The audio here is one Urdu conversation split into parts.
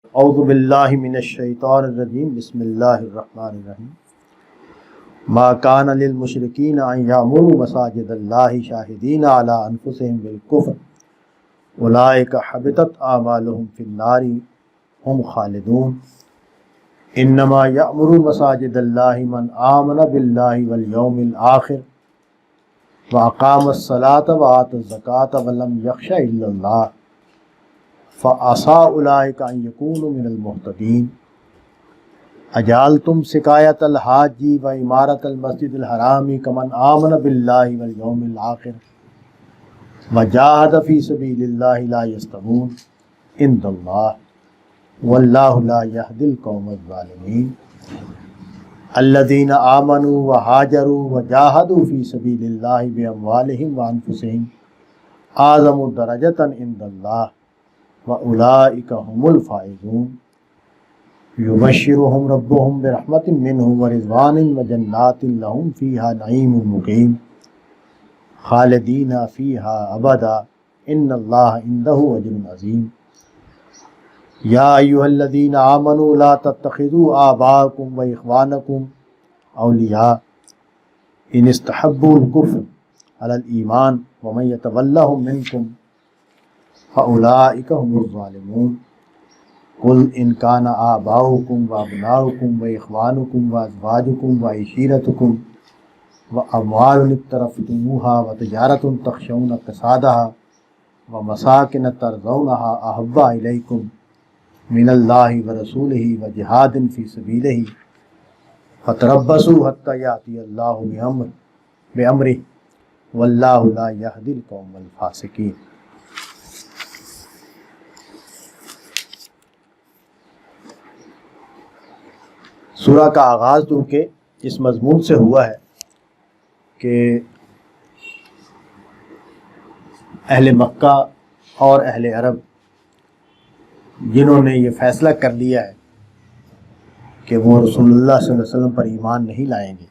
اعوذ باللہ من الشیطان الرجیم بسم اللہ الرحمن الرحیم ما کان للمشرکین ان یعمروا مساجد اللہ شاہدین علی انفسہم بالکفر اولئک حبطت اعمالہم فی النار ہم خالدون انما یعمر مساجد اللہ من آمن باللہ والیوم الآخر واقام الصلاۃ وآتى الزکاۃ ولم یخش الا اللہ فعصى اولئک ان یکونوا من المہتدین اجعلتم سقایۃ الحاج و عمارۃ المسجد الحرام کمن آمن باللہ والیوم الآخر وجاہد فی سبیل اللہ لا یستوون عند اللہ واللہ لا یہدی القوم الظالمین الذین آمنوا وہاجروا وجاہدوا فی سبیل اللہ باموالہم وانفسہم اعظم درجۃ عند اللہ وَأُولَئِكَ هُمُ الْفَائِزُونَ يُبَشِّرُهُمْ رَبُّهُمْ بِرَحْمَةٍ مِّنْهُ وَرِضْوَانٍ وَجَنَّاتٍ لَهُمْ فِيهَا نَعِيمٌ مُّقِيمٌ خَالِدِينَ فِيهَا أَبَدًا إِنَّ اللَّهَ عِندَهُ أَجْرٌ عَظِيمٌ يَا أَيُّهَا الَّذِينَ آمَنُوا لَا تَتَّخِذُوا آبَاءَكُمْ وَإِخْوَانَكُمْ أَوْلِيَاءَ إِنِ اسْتَحَبُّوا الْكُفْرَ عَلَى الْإِيمَانِ وَمَن يَتَوَلَّهُم مِّنكُمْ فَأُولَئِكَ هُمُ الظَّالِمُونَ قُلْ إِنْ كَانَ آبَاؤُكُمْ وَأَبْنَاؤُكُمْ وَإِخْوَانُكُمْ وَأَزْوَاجُكُمْ وَعِشِيرَتُكُمْ وَأَمْوَالٌ اقْتَرَفْتُمُوهَا وَتِجَارَةٌ تَخْشَوْنَ كَسَادَهَا وَمَسَاكِنَ تَرْضَوْنَهَا أَحَبَّ إِلَيْكُمْ مِنَ اللَّهِ وَرَسُولِهِ وَجِهَادٍ فِي سَبِيلِهِ فَتَرَبَّصُوا حَتَّى يَأْتِيَ اللَّهُ بِأَمْرِهِ وَاللَّهُ لَا يَهْدِي الْقَوْمَ الْفَاسِقِينَ۔ سورہ کا آغاز چونکہ اس مضمون سے ہوا ہے کہ اہل مکہ اور اہل عرب جنہوں نے یہ فیصلہ کر لیا ہے کہ وہ رسول اللہ صلی اللہ علیہ وسلم پر ایمان نہیں لائیں گے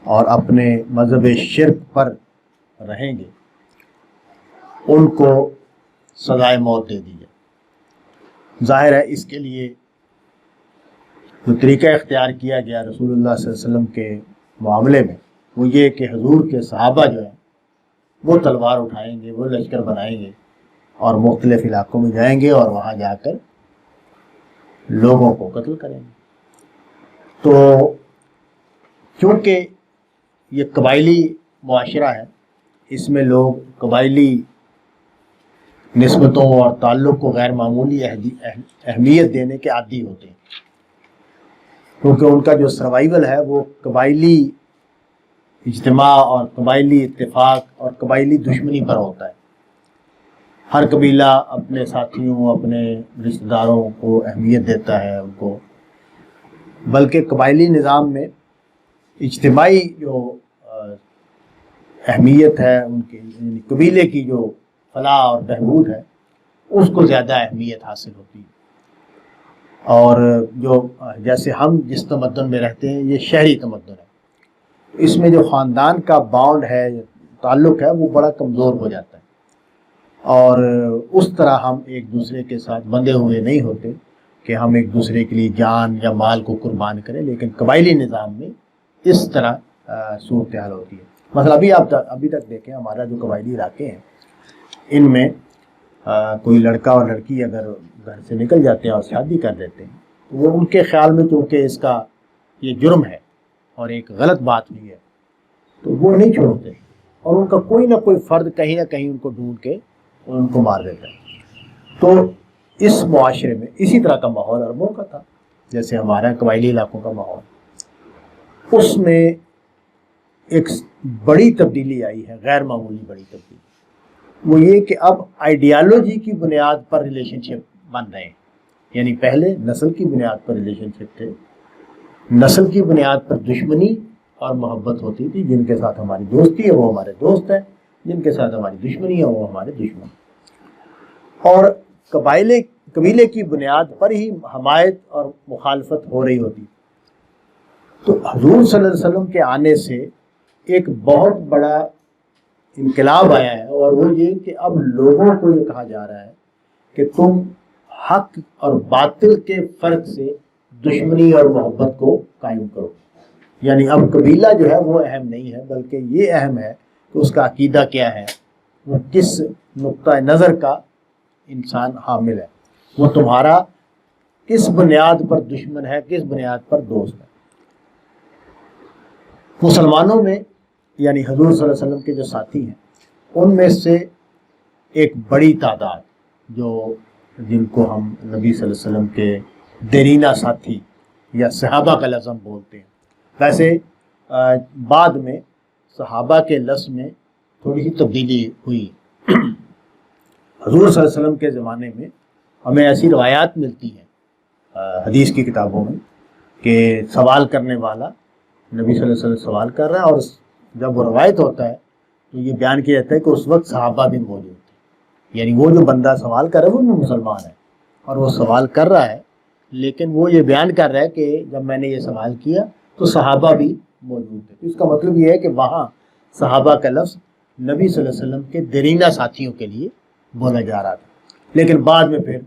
اور اپنے مذہب شرک پر رہیں گے، ان کو سزائے موت دے دی جائے۔ ظاہر ہے اس کے لیے جو طریقہ اختیار کیا گیا رسول اللہ صلی اللہ علیہ وسلم کے معاملے میں وہ یہ کہ حضور کے صحابہ جو ہیں وہ تلوار اٹھائیں گے، وہ لشکر بنائیں گے اور مختلف علاقوں میں جائیں گے اور وہاں جا کر لوگوں کو قتل کریں گے۔ تو چونکہ یہ قبائلی معاشرہ ہے، اس میں لوگ قبائلی نسبتوں اور تعلق کو غیر معمولی اہمیت دینے کے عادی ہوتے ہیں، کیونکہ ان کا جو سروائیول ہے وہ قبائلی اجتماع اور قبائلی اتفاق اور قبائلی دشمنی پر ہوتا ہے۔ ہر قبیلہ اپنے ساتھیوں، اپنے رشتہ داروں کو اہمیت دیتا ہے ان کو، بلکہ قبائلی نظام میں اجتماعی جو اہمیت ہے ان کے، یعنی قبیلے کی جو فلاح اور بہبود ہے اس کو زیادہ اہمیت حاصل ہوتی ہے۔ اور جو جیسے ہم جس تمدن میں رہتے ہیں یہ شہری تمدن ہے، اس میں جو خاندان کا بانڈ ہے، تعلق ہے، وہ بڑا کمزور ہو جاتا ہے اور اس طرح ہم ایک دوسرے کے ساتھ بندھے ہوئے نہیں ہوتے کہ ہم ایک دوسرے کے لیے جان یا مال کو قربان کریں، لیکن قبائلی نظام میں اس طرح صورتحال ہوتی ہے۔ مثلا ابھی تک دیکھیں ہمارا جو قبائلی علاقے ہیں ان میں کوئی لڑکا اور لڑکی اگر گھر سے نکل جاتے ہیں اور شادی کر دیتے ہیں تو وہ ان کے خیال میں چونکہ اس کا یہ جرم ہے اور ایک غلط بات ہوئی ہے تو وہ نہیں چھوڑتے اور ان کا کوئی نہ کوئی فرد کہیں نہ کہیں ان کو ڈھونڈ کے ان کو مار دیتا ہے۔ تو اس معاشرے میں اسی طرح کا ماحول عربوں کا تھا، جیسے ہمارا قبائلی علاقوں کا ماحول، اس میں ایک بڑی تبدیلی آئی ہے، غیر معمولی بڑی تبدیلی، وہ یہ کہ اب آئیڈیالوجی کی بنیاد پر ریلیشن شپ بن رہے ہیں۔ یعنی پہلے نسل کی بنیاد پر ریلیشن شپ تھے، نسل کی بنیاد پر دشمنی اور محبت ہوتی تھی، جن کے ساتھ ہماری دوستی ہے وہ ہمارے دوست ہیں، جن کے ساتھ ہماری دشمنی ہے وہ ہمارے دشمن، اور قبیلے کی بنیاد پر ہی حمایت اور مخالفت ہو رہی ہوتی۔ تو حضور صلی اللہ علیہ وسلم کے آنے سے ایک بہت بڑا انقلاب آیا ہے، اور وہ یہ کہ اب لوگوں کو یہ کہا جا رہا ہے کہ تم حق اور باطل کے فرق سے دشمنی اور محبت کو قائم کرو. یعنی اب قبیلہ جو ہے وہ اہم نہیں ہے، بلکہ یہ اہم ہے کہ اس کا عقیدہ کیا ہے، وہ کس نقطہ نظر کا انسان حامل ہے، وہ تمہارا کس بنیاد پر دشمن ہے، کس بنیاد پر دوست ہے. مسلمانوں میں یعنی حضور صلی اللہ علیہ وسلم کے جو ساتھی ہیں ان میں سے ایک بڑی تعداد جن کو ہم نبی صلی اللہ علیہ وسلم کے دیرینہ ساتھی یا صحابہ کا لفظ ہم بولتے ہیں. ویسے بعد میں صحابہ کے لفظ میں تھوڑی سی تبدیلی ہوئی. حضور صلی اللہ علیہ وسلم کے زمانے میں ہمیں ایسی روایات ملتی ہیں حدیث کی کتابوں میں کہ سوال کرنے والا نبی صلی اللہ علیہ وسلم سوال کر رہا ہے، اور جب وہ روایت ہوتا ہے تو یہ بیان کیا جاتا ہے کہ اس وقت صحابہ بھی موجود تھے. یعنی وہ جو بندہ سوال کر رہا ہے وہ بھی مسلمان ہے اور وہ سوال کر رہا ہے، لیکن وہ یہ بیان کر رہا ہے کہ جب میں نے یہ سوال کیا تو صحابہ بھی موجود تھے. تو اس کا مطلب یہ ہے کہ وہاں صحابہ کا لفظ نبی صلی اللہ علیہ وسلم کے دیرینہ ساتھیوں کے لیے بولا جا رہا تھا. لیکن بعد میں پھر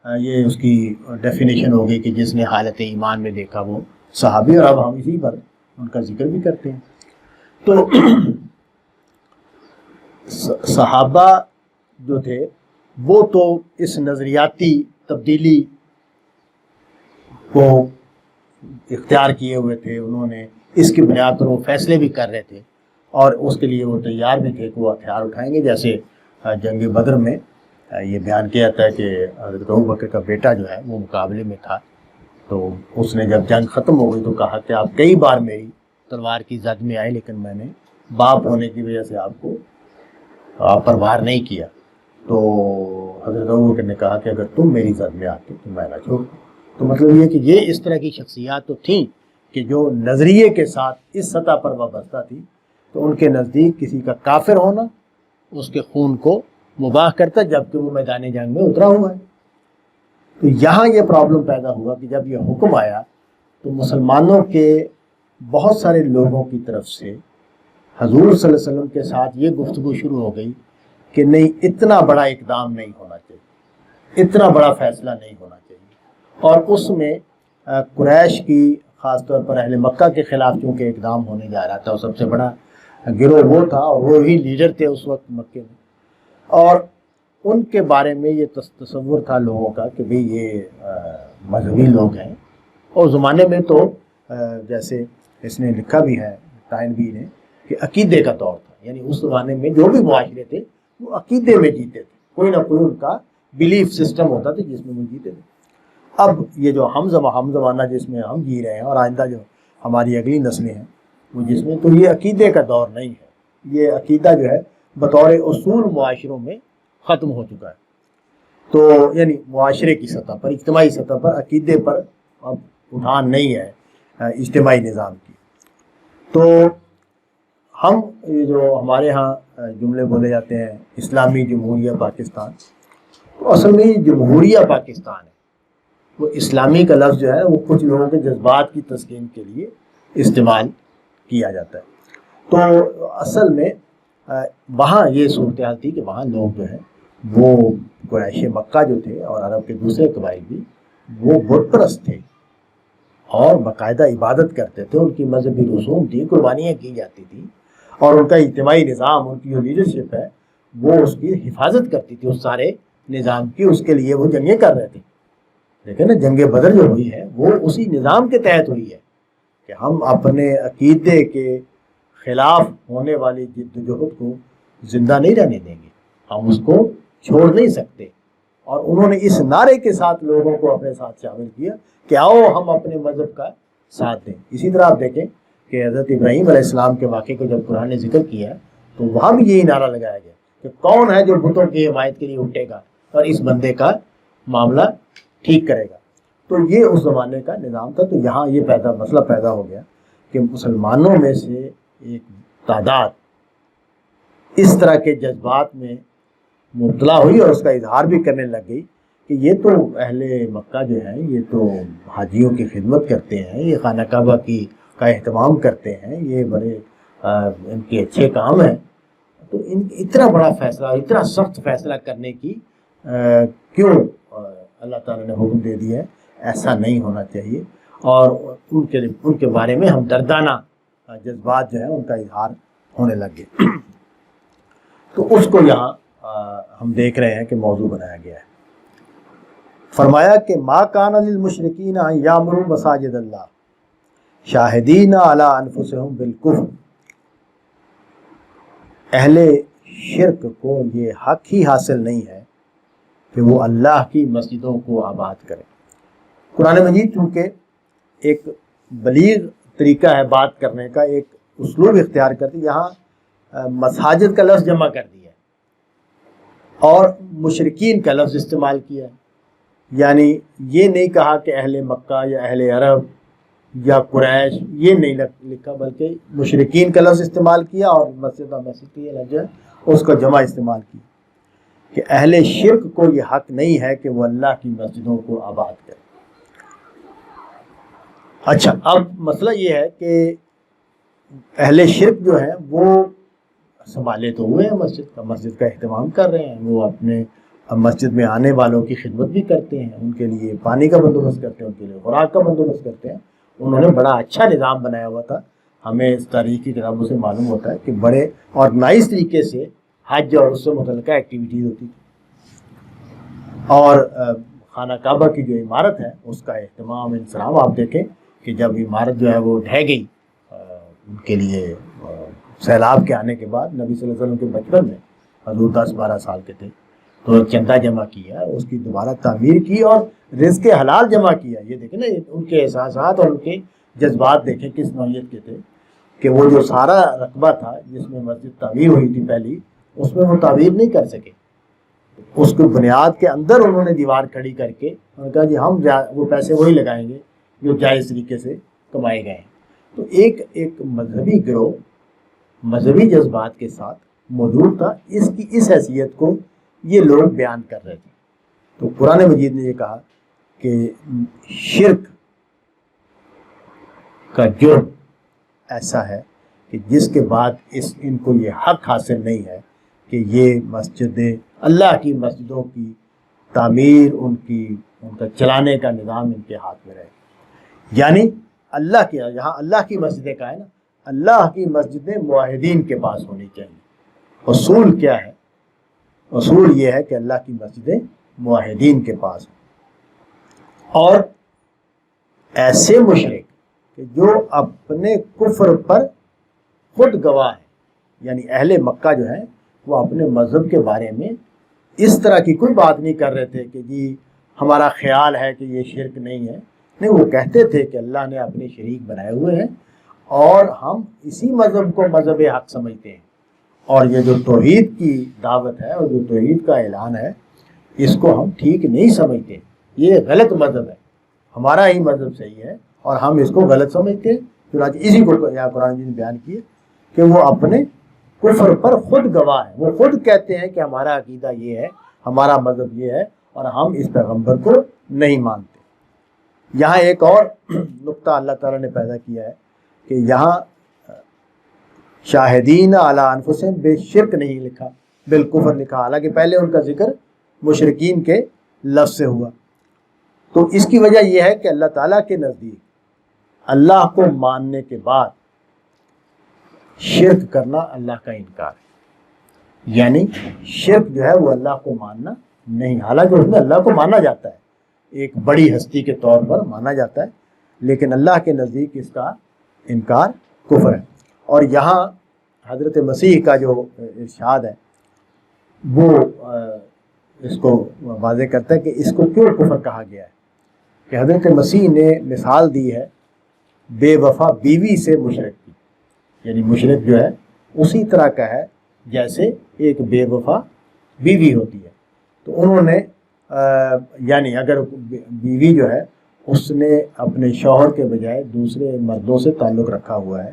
یہ اس کی ڈیفینیشن ہو گئی کہ جس نے حالت ایمان میں دیکھا وہ صحابی، اور اب ہم اسی پر ان کا ذکر بھی کرتے ہیں. تو صحابہ جو تھے وہ تو اس نظریاتی تبدیلی کو اختیار کیے ہوئے تھے، انہوں نے اس کی بنیاد پر وہ فیصلے بھی کر رہے تھے اور اس کے لیے وہ تیار بھی تھے کہ وہ ہتھیار اٹھائیں گے. جیسے جنگ بدر میں یہ بیان کیا جاتا ہے کہ حضرت ابوبکر کا بیٹا جو ہے وہ مقابلے میں تھا، تو اس نے جب جنگ ختم ہو گئی تو کہا کہ آپ کئی بار میری تلوار کی زد میں آئے، لیکن میں نے باپ ہونے کی وجہ سے آپ پر وار نہیں کیا. تو حضرت ابوبکر نے کہا کہ اگر تم میری زد میں آتے تو میں نہ چھوڑتا. تو مطلب یہ کہ یہ اس طرح کی شخصیات تو تھیں کہ جو نظریے کے ساتھ اس سطح پر وابستہ تھی، تو ان کے نزدیک کسی کا کافر ہونا اس کے خون کو مباح کرتا جبکہ وہ میدان جنگ میں اترا ہوا ہے. تو یہاں یہ پرابلم پیدا ہوا کہ جب یہ حکم آیا تو مسلمانوں کے بہت سارے لوگوں کی طرف سے حضور صلی اللہ علیہ وسلم کے ساتھ یہ گفتگو شروع ہو گئی کہ نہیں، اتنا بڑا اقدام نہیں ہونا چاہیے، اتنا بڑا فیصلہ نہیں ہونا چاہیے. اور اس میں قریش کی خاص طور پر اہل مکہ کے خلاف چونکہ اقدام ہونے جا رہا تھا، اور سب سے بڑا گروہ وہ تھا اور وہی لیڈر تھے اس وقت مکے میں، اور ان کے بارے میں یہ تصور تھا لوگوں کا کہ بھئی یہ مذہبی لوگ ہیں. اور زمانے میں تو جیسے اس نے لکھا بھی ہے ٹائن بھی نے کہ عقیدے کا دور تھا. یعنی اس زمانے میں جو بھی معاشرے تھے وہ عقیدے میں جیتے تھے، کوئی نہ کوئی ان کا بلیف سسٹم ہوتا تھا جس میں وہ جیتے تھے. اب یہ جو ہم زمانہ جس میں ہم جی رہے ہیں اور آئندہ جو ہماری اگلی نسلیں ہیں وہ جس میں، تو یہ عقیدے کا دور نہیں ہے. یہ عقیدہ جو ہے بطور اصول معاشروں میں ختم ہو چکا ہے. تو یعنی معاشرے کی سطح پر، اجتماعی سطح پر عقیدے پر اب اٹھان نہیں ہے اجتماعی نظام کی. تو ہم یہ جو ہمارے ہاں جملے بولے جاتے ہیں اسلامی جمہوریہ پاکستان، تو اصل میں یہ جمہوریہ پاکستان ہے. وہ اسلامی کا لفظ جو ہے وہ کچھ لوگوں کے جذبات کی تسکین کے لیے استعمال کیا جاتا ہے. تو اصل میں وہاں یہ صورتحال تھی کہ وہاں لوگ جو ہیں وہ قریش مکہ جو تھے اور عرب کے دوسرے قبائل بھی وہ بت پرست تھے اور باقاعدہ عبادت کرتے تھے. ان کی مذہبی رسوم تھی، قربانیاں کی جاتی تھیں، اور ان کا اجتماعی نظام، ان کی جو لیڈرشپ ہے وہ اس کی حفاظت کرتی تھی، اس سارے نظام کی. اس کے لیے وہ جنگیں کر رہے تھے. لیکن نا جنگ بدر جو ہوئی ہے وہ اسی نظام کے تحت ہوئی ہے کہ ہم اپنے عقیدے کے خلاف ہونے والی جدوجہد کو زندہ نہیں رہنے دیں گے، ہم اس کو چھوڑ نہیں سکتے. اور انہوں نے اس نعرے کے ساتھ لوگوں کو اپنے ساتھ شامل کیا کہ آؤ ہم اپنے مذہب کا ساتھ دیں. اسی طرح آپ دیکھیں کہ حضرت ابراہیم علیہ السلام کے واقعے کو جب قرآن نے ذکر کیا تو وہاں بھی یہی نعرہ لگایا گیا کہ کون ہے جو بتوں کی حمایت کے لیے اٹھے گا اور اس بندے کا معاملہ ٹھیک کرے گا. تو یہ اس زمانے کا نظام تھا. تو یہاں یہ مسئلہ پیدا ہو گیا کہ مسلمانوں میں سے ایک تعداد اس طرح کے جذبات میں مبتلا ہوئی اور اس کا اظہار بھی کرنے لگ گئی کہ یہ تو اہل مکہ جو ہیں یہ تو حاجیوں کی خدمت کرتے ہیں، یہ خانہ کعبہ کا اہتمام کرتے ہیں، یہ بڑے ان کے اچھے کام ہیں، تو اتنا بڑا فیصلہ، اتنا سخت فیصلہ کرنے کی کیوں اللہ تعالیٰ نے حکم دے دیا ہے ایسا نہیں ہونا چاہیے، اور ان کے بارے میں ہمدردانہ جذبات جو ہیں ان کا اظہار ہونے لگ گئے۔ تو اس کو یہاں ہم دیکھ رہے ہیں کہ موضوع بنایا گیا ہے۔ فرمایا کہ ما کان للمشرکین ان یامروا مساجد اللہ شاہدین علی انفسہم بالکفر، اہل شرک کو یہ حق ہی حاصل نہیں ہے کہ وہ اللہ کی مسجدوں کو آباد کریں۔ قرآن مجید چونکہ ایک بلیغ طریقہ ہے بات کرنے کا، ایک اسلوب اختیار کرتی، یہاں مساجد کا لفظ جمع کر دیا ہے اور مشرکین کا لفظ استعمال کیا ہے، یعنی یہ نہیں کہا کہ اہل مکہ یا اہل عرب یا قریش، یہ نہیں لکھا، بلکہ مشرکین کا لفظ استعمال کیا اور مسجد کی لفظ ہے اس کا جمع استعمال کیا کہ اہل شرک کو یہ حق نہیں ہے کہ وہ اللہ کی مسجدوں کو آباد کرے۔ اچھا، اب مسئلہ یہ ہے کہ اہل شرک جو ہے وہ سنبھالے تو ہوئے ہیں مسجد کا اہتمام کر رہے ہیں، وہ اپنے مسجد میں آنے والوں کی خدمت بھی کرتے ہیں، ان کے لیے پانی کا بندوبست کرتے ہیں، ان کے لیے خوراک کا بندوبست کرتے ہیں۔ انہوں نے بڑا اچھا نظام بنایا ہوا تھا، ہمیں اس تاریخی کتابوں سے معلوم ہوتا ہے کہ بڑے آرگنائز طریقے سے حج اور اس سے متعلقہ ایکٹیویٹیز ہوتی تھی، اور خانہ کعبہ کی جو عمارت ہے اس کا اہتمام انصرام آپ دیکھیں کہ جب عمارت جو ہے وہ ڈھہ گئی ان کے لیے سیلاب کے آنے کے بعد، نبی صلی اللہ علیہ وسلم کے بچپن میں حضور 10-12 سال کے تھے تو چندہ جمع کیا، اس کی دوبارہ تعمیر کی اور رزق حلال جمع کیا۔ یہ دیکھیں نا ان کے احساسات اور ان کے جذبات دیکھیں کس نوعیت کے تھے کہ وہ جو سارا رقبہ تھا جس میں مسجد تعمیر ہوئی تھی پہلی، اس میں وہ تعمیر نہیں کر سکے، اس کو بنیاد کے اندر انہوں نے دیوار کھڑی کر کے انہوں نے کہا جی ہم وہ پیسے وہی لگائیں گے جو جائز طریقے سے کمائے گئے ہیں۔ تو ایک مذہبی گروہ مذہبی جذبات کے ساتھ موجود تھا، اس کی اس حیثیت کو یہ لوگ بیان کر رہے تھے۔ تو قرآن مجید نے یہ کہا کہ شرک کا جرم ایسا ہے کہ جس کے بعد ان کو یہ حق حاصل نہیں ہے کہ یہ مسجدیں، اللہ کی مسجدوں کی تعمیر، ان کا چلانے کا نظام ان کے ہاتھ میں رہے۔ یعنی اللہ کی، یہاں اللہ کی مسجدیں کا ہے نا، اللہ کی مسجدیں معاہدین کے پاس ہونی چاہیے۔ اصول کیا ہے؟ اصول یہ ہے کہ اللہ کی مسجدیں معاہدین کے پاس ہوں، اور ایسے مشرک کہ جو اپنے کفر پر خود گواہ ہیں، یعنی اہل مکہ جو ہیں وہ اپنے مذہب کے بارے میں اس طرح کی کوئی بات نہیں کر رہے تھے کہ جی ہمارا خیال ہے کہ یہ شرک نہیں ہے، نہیں، وہ کہتے تھے کہ اللہ نے اپنے شریک بنائے ہوئے ہیں اور ہم اسی مذہب کو مذہب حق سمجھتے ہیں، اور یہ جو توحید کی دعوت ہے اور جو توحید کا اعلان ہے اس کو ہم ٹھیک نہیں سمجھتے، یہ غلط مذہب ہے، ہمارا ہی مذہب صحیح ہے اور ہم اس کو غلط سمجھتے ہیں۔ چنانچہ اسی کو یہاں قرآن نے بیان کیا کہ وہ اپنے کفر پر خود گواہ ہیں، وہ خود کہتے ہیں کہ ہمارا عقیدہ یہ ہے، ہمارا مذہب یہ ہے اور ہم اس پیغمبر کو نہیں مانتے۔ یہاں ایک اور نقطہ اللہ تعالیٰ نے پیدا کیا ہے کہ یہاں شاہدین علی انفسہم بے شرک نہیں لکھا، بالکفر لکھا، حالانکہ پہلے ان کا ذکر مشرکین کے لفظ سے ہوا۔ تو اس کی وجہ یہ ہے کہ اللہ تعالیٰ کے نزدیک اللہ کو ماننے کے بعد شرک کرنا اللہ کا انکار ہے، یعنی شرک جو ہے وہ اللہ کو ماننا نہیں، حالانکہ اس میں اللہ کو مانا جاتا ہے، ایک بڑی ہستی کے طور پر مانا جاتا ہے، لیکن اللہ کے نزدیک اس کا انکار کفر ہے۔ اور یہاں حضرت مسیح کا جو ارشاد ہے وہ اس کو واضح کرتا ہے کہ اس کو کیوں کفر کہا گیا ہے، کہ حضرت مسیح نے مثال دی ہے بے وفا بیوی سے مشرک کی، یعنی مشرک جو ہے اسی طرح کا ہے جیسے ایک بے وفا بیوی ہوتی ہے۔ تو انہوں نے یعنی اگر بیوی جو ہے اس نے اپنے شوہر کے بجائے دوسرے مردوں سے تعلق رکھا ہوا ہے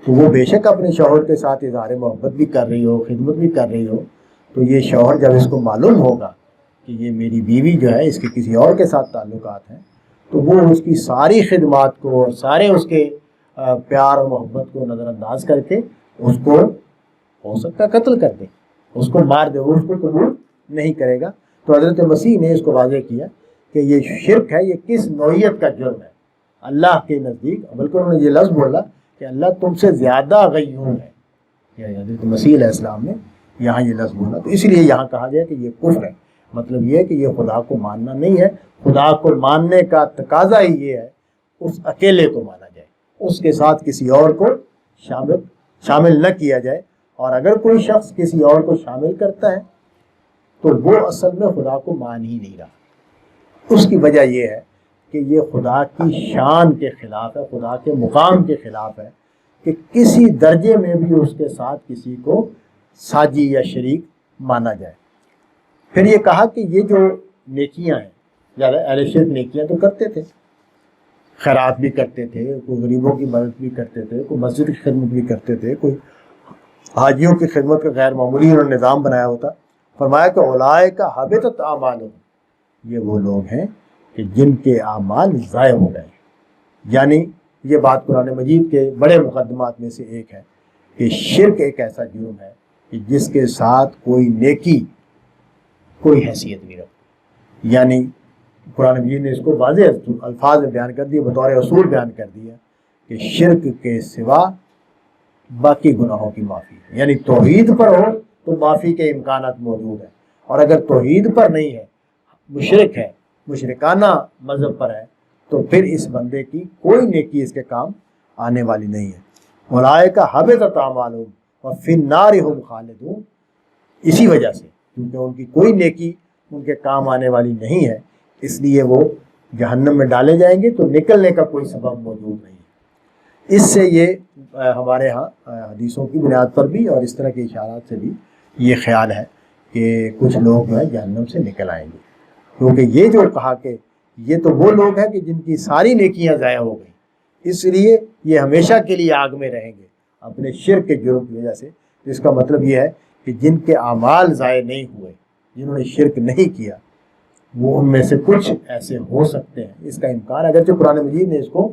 تو وہ بے شک اپنے شوہر کے ساتھ اظہار محبت بھی کر رہی ہو، خدمت بھی کر رہی ہو، تو یہ شوہر جب اس کو معلوم ہوگا کہ یہ میری بیوی جو ہے اس کے کسی اور کے ساتھ تعلقات ہیں، تو وہ اس کی ساری خدمات کو اور سارے اس کے پیار اور محبت کو نظر انداز کر کے اس کو ہو سکتا ہے قتل کر دے، اس کو مار دے، وہ اس کو قبول نہیں کرے گا۔ تو حضرت مسیح نے اس کو واضح کیا کہ یہ شرک ہے، یہ کس نوعیت کا جرم ہے اللہ کے نزدیک، بلکہ انہوں نے یہ لفظ بولا کہ اللہ تم سے زیادہ غیور ہے، یا حضرت مسیح علیہ السلام نے یہاں یہ لفظ بولا، تو اسی لیے یہاں کہا گیا کہ یہ کفر ہے۔ مطلب یہ ہے کہ یہ خدا کو ماننا نہیں ہے، خدا کو ماننے کا تقاضا ہی یہ ہے اس اکیلے کو مانا جائے، اس کے ساتھ کسی اور کو شامل نہ کیا جائے، اور اگر کوئی شخص کسی اور کو شامل کرتا ہے تو وہ اصل میں خدا کو مان ہی نہیں رہا۔ اس کی وجہ یہ ہے کہ یہ خدا کی شان کے خلاف ہے، خدا کے مقام کے خلاف ہے کہ کسی درجے میں بھی اس کے ساتھ کسی کو ساجی یا شریک مانا جائے۔ پھر یہ کہا کہ یہ جو نیکیاں ہیں، زیادہ اہل شرک نیکیاں تو کرتے تھے، خیرات بھی کرتے تھے، کوئی غریبوں کی مدد بھی کرتے تھے، کوئی مسجد کی خدمت بھی کرتے تھے، کوئی حاجیوں کی خدمت کا غیر معمولی انہوں نے نظام بنایا ہوتا۔ فرمایا کہ اولئک حبطت اعمالہم، یہ وہ لوگ ہیں کہ جن کے اعمال ضائع ہو گئے۔ یعنی یہ بات قرآن مجید کے بڑے مقدمات میں سے ایک ہے کہ شرک ایک ایسا جرم ہے کہ جس کے ساتھ کوئی نیکی کوئی حیثیت نہیں رکھتی۔ یعنی قرآن مجید نے اس کو واضح الفاظ میں بیان کر دیا، بطور اصول بیان کر دیا کہ شرک کے سوا باقی گناہوں کی معافی ہے۔ یعنی توحید پر ہو تو معافی کے امکانات موجود ہیں، اور اگر توحید پر نہیں ہے، مشرک ہے، مشرکانہ مذہب پر ہے، تو پھر اس بندے کی کوئی نیکی اس کے کام آنے والی نہیں ہے۔ اولئک حبطت اعمالہم وفی النار ھم خالدون، اسی وجہ سے کیونکہ ان کی کوئی نیکی ان کے کام آنے والی نہیں ہے، اس لیے وہ جہنم میں ڈالے جائیں گے، تو نکلنے کا کوئی سبب موجود نہیں ہے۔ اس سے یہ ہمارے ہاں حدیثوں کی بنیاد پر بھی اور اس طرح کے اشارات سے بھی یہ خیال ہے کہ کچھ لوگ جو ہے جہنم سے نکل آئیں گے، کیونکہ یہ جو کہا کہ یہ تو وہ لوگ ہیں کہ جن کی ساری نیکیاں ضائع ہو گئیں، اس لیے یہ ہمیشہ کے لیے آگ میں رہیں گے اپنے شرک کے جرم کی وجہ سے۔ اس کا مطلب یہ ہے کہ جن کے اعمال ضائع نہیں ہوئے، جنہوں نے شرک نہیں کیا، وہ ان میں سے کچھ ایسے ہو سکتے ہیں، اس کا امکان، اگرچہ قرآن مجید نے اس کو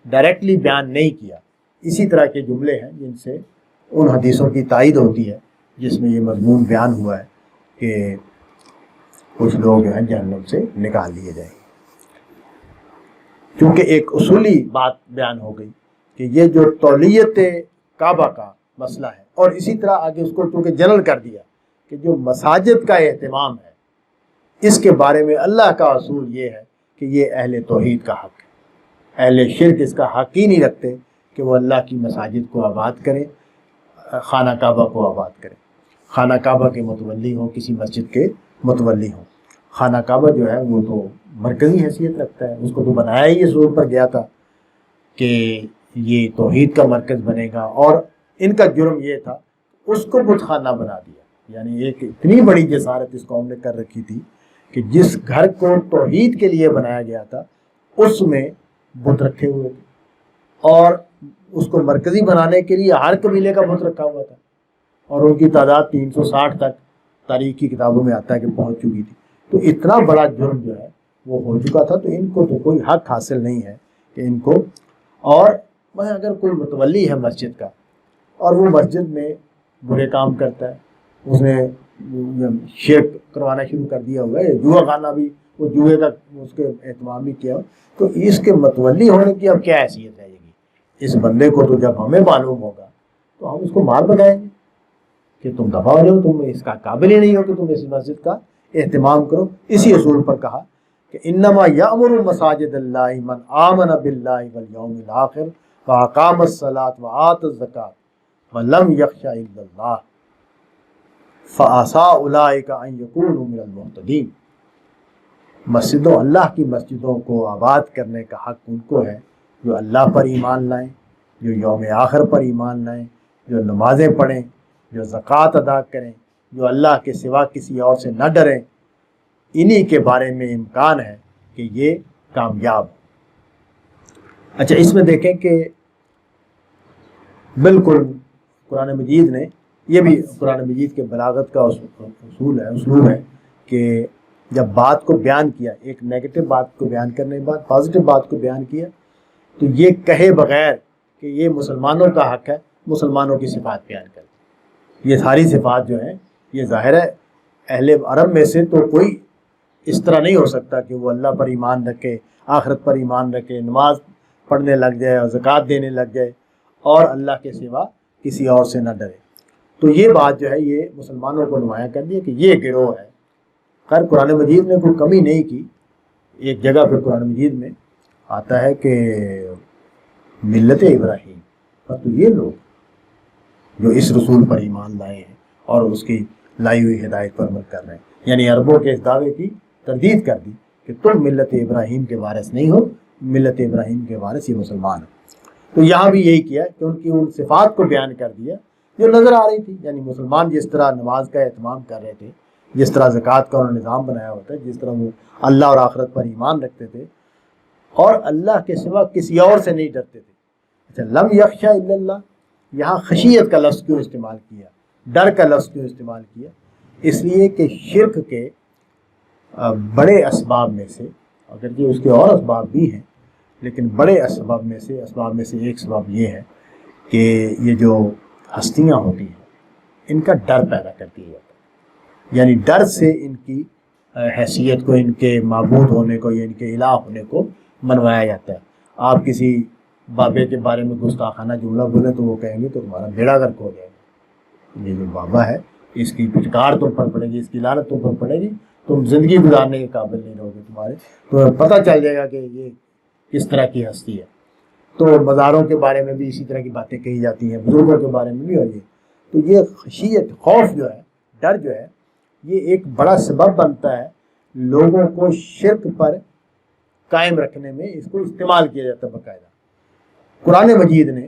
ڈائریکٹلی بیان نہیں کیا۔ اسی طرح کے جملے ہیں جن سے ان حدیثوں کی تائید ہوتی ہے جس میں یہ مضمون بیان ہوا ہے کہ کچھ لوگ جو ہیں جہنم سے نکال لیے جائیں گے۔ چونکہ ایک اصولی بات بیان ہو گئی کہ یہ جو تولیت کعبہ کا مسئلہ ہے، اور اسی طرح آگے اس کو چونکہ جنرل کر دیا کہ جو مساجد کا اہتمام ہے، اس کے بارے میں اللہ کا اصول یہ ہے کہ یہ اہل توحید کا حق ہے۔ اہل شرک اس کا حق ہی نہیں رکھتے کہ وہ اللہ کی مساجد کو آباد کریں، خانہ کعبہ کو آباد کریں، خانہ کعبہ کے متولی ہوں، کسی مسجد کے متولی ہوں۔ خانہ کعبہ جو ہے وہ تو مرکزی حیثیت رکھتا ہے، اس کو تو بنایا ہی اس روپ پر گیا تھا کہ یہ توحید کا مرکز بنے گا، اور ان کا جرم یہ تھا اس کو بت خانہ بنا دیا۔ یعنی ایک اتنی بڑی جسارت اس قوم نے کر رکھی تھی کہ جس گھر کو توحید کے لیے بنایا گیا تھا اس میں بت رکھے ہوئے تھے، اور اس کو مرکزی بنانے کے لیے ہر قبیلے کا بت رکھا ہوا تھا، اور ان کی تعداد 360 تک تاریخ کی کتابوں میں آتا ہے کہ پہنچ چکی تھی۔ تو اتنا بڑا جرم جو ہے وہ ہو چکا تھا، تو ان کو تو کوئی حق حاصل نہیں ہے کہ ان کو، اور اگر کوئی متولی ہے مسجد کا اور وہ مسجد میں برے کام کرتا ہے، اس نے شرک کروانا شروع کر دیا ہوا ہے، جوا خانہ بھی، وہ جوئے کا اس کے اہتمام بھی کیا، تو اس کے متولی ہونے کی اب کیا حیثیت رہے گی؟ اس بندے کو تو جب ہمیں معلوم ہوگا تو ہم اس کو مار بنائیں گے کہ تم دفاع ہو جاؤ، تم اس کا قابل ہی نہیں ہو کہ تم اس مسجد کا اہتمام کرو۔ اسی اصول پر کہا کہ انما یأمر مساجد اللہ من آمن باللہ والیوم الآخر واقام الصلاۃ وآت الزکاۃ ولم یخش الا اللہ فعسیٰ اولئک ان یکونوا من المہتدین۔ مسجدوں، اللہ کی مسجدوں کو آباد کرنے کا حق ان کو ہے جو اللہ پر ایمان لائیں، جو یوم آخر پر ایمان لائیں، جو نمازیں پڑھیں، جو زکوٰۃ ادا کریں، جو اللہ کے سوا کسی اور سے نہ ڈریں۔ انہی کے بارے میں امکان ہے کہ یہ کامیاب ہو۔ اچھا، اس میں دیکھیں کہ بالکل قرآن مجید نے، یہ بھی قرآن مجید کے بلاغت کا اصول ہے، اسلوب ہے کہ جب بات کو بیان کیا، ایک نیگیٹو بات کو بیان کرنے کے بعد پازیٹو بات کو بیان کیا، تو یہ کہے بغیر کہ یہ مسلمانوں کا حق ہے، مسلمانوں کی صفات بیان کر دی۔ یہ ساری صفات جو ہیں، یہ ظاہر ہے اہل عرب میں سے تو کوئی اس طرح نہیں ہو سکتا کہ وہ اللہ پر ایمان رکھے، آخرت پر ایمان رکھے، نماز پڑھنے لگ جائے اور زکوٰۃ دینے لگ جائے اور اللہ کے سوا کسی اور سے نہ ڈرے۔ تو یہ بات جو ہے یہ مسلمانوں کو نمایاں کر دی کہ یہ گروہ ہے۔ خیر قرآن مجید نے کوئی کمی نہیں کی، ایک جگہ پہ قرآن مجید میں آتا ہے کہ ملت ابراہیم، تو یہ لوگ جو اس رسول پر ایمان لائے ہیں اور اس کی لائی ہوئی ہدایت پر عمل کر رہے ہیں، یعنی عربوں کے اس دعوے کی تردید کر دی کہ تم ملت ابراہیم کے وارث نہیں ہو، ملت ابراہیم کے وارث یہ مسلمان ہیں۔ تو یہاں بھی یہی کیا کہ ان کی ان صفات کو بیان کر دیا جو نظر آ رہی تھی، یعنی مسلمان جس طرح نماز کا اہتمام کر رہے تھے، جس طرح زکوٰۃ کا انہوں نے نظام بنایا ہوتا ہے، جس طرح وہ اللہ اور آخرت پر ایمان رکھتے تھے اور اللہ کے سوا کسی اور سے نہیں ڈرتے تھے۔ اچھا، لم یخشا الا اللہ، یہاں خشیت کا لفظ کیوں استعمال کیا، ڈر کا لفظ کیوں استعمال کیا؟ اس لیے کہ شرک کے بڑے اسباب میں سے، اگر یہ اس کے اور اسباب بھی ہیں لیکن بڑے اسباب میں سے ایک سبب یہ ہے کہ یہ جو ہستیاں ہوتی ہیں ان کا ڈر پیدا کر دیا جاتا ہے، یعنی ڈر سے ان کی حیثیت کو، ان کے معبود ہونے کو یا ان کے الہ ہونے کو منوایا جاتا ہے۔ آپ کسی بابے کے بارے میں گستاخانہ جملہ بولیں تو وہ کہیں گے تو تمہارا بیڑا غرق ہو جائے گا، یہ جو بابا ہے اس کی پھٹکار تم پر پڑے گی، اس کی لعنت تم پر پڑے گی، تم زندگی گزارنے کے قابل نہیں رہو گے، تمہارے تو پتہ چل جائے گا کہ یہ کس طرح کی ہستی ہے۔ تو مزاروں کے بارے میں بھی اسی طرح کی باتیں کہی جاتی ہیں، بزرگوں کے بارے میں بھی، اور یہ خشیت، خوف جو ہے، ڈر جو ہے، یہ ایک بڑا سبب بنتا ہے لوگوں کو شرک پر قائم رکھنے میں، اس کو استعمال کیا جاتا ہے باقاعدہ۔ قرآن مجید نے